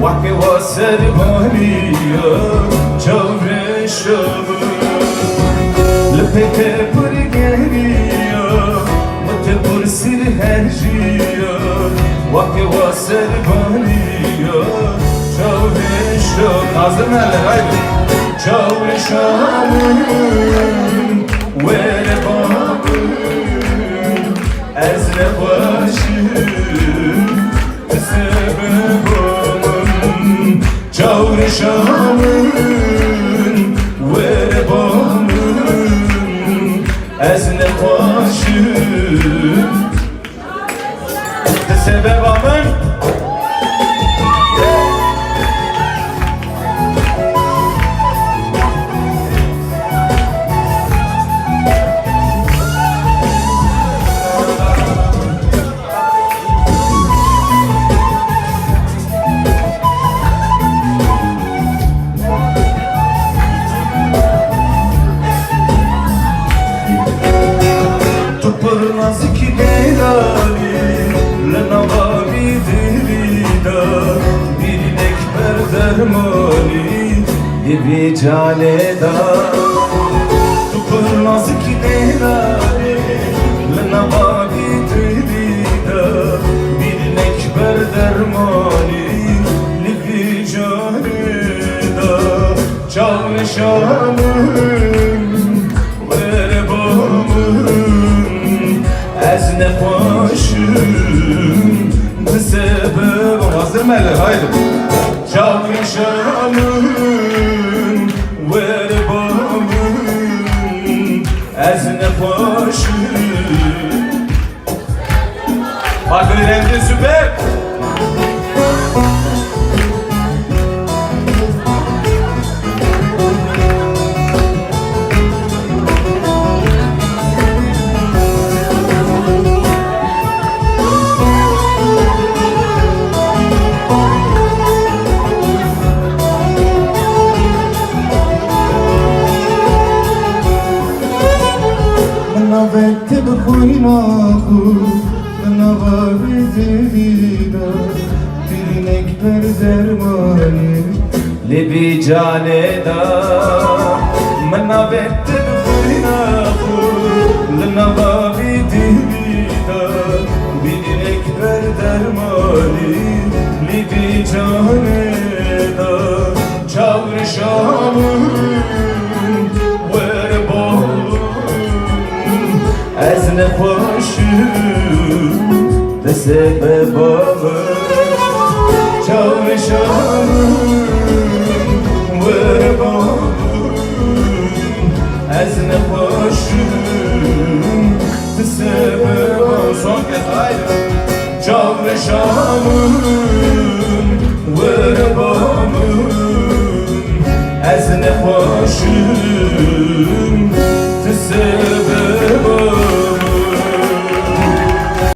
وقتی واسه بانیا جوره شب لپت پرگریا متپرسیر هرجیا وقتی واسه بانیا جوره شب hazır mı eller haydi جوره شب وره بابم از نباشم جور شامن وره بامن از نباشم سبب آمن Nazik delali Lenavavi dilida Birinek ber dermani Evi caneda Tupur nazik delali Lenavavi dilida Birinek ber dermani Evi caneda Çavre şanım Vere bamım Ez nepaşım bu sebep hazır mı eller haydi Çavuşamın vere bamın Ez nepaşım Bakın renkli süper Vette bkhuyna khud navavi dilida Birinek ber dermani Lebi caneda Mana vette bkhuyna khud navavi dilida Birinek ber dermani Lebi caneda Çavre şamın vere bamın Ez nepaşım de sebebamı Çavre şamın vere bamın Ez nepaşım de sebebamı Son kez haydi Çavre şamın vere bamın Ez nepaşım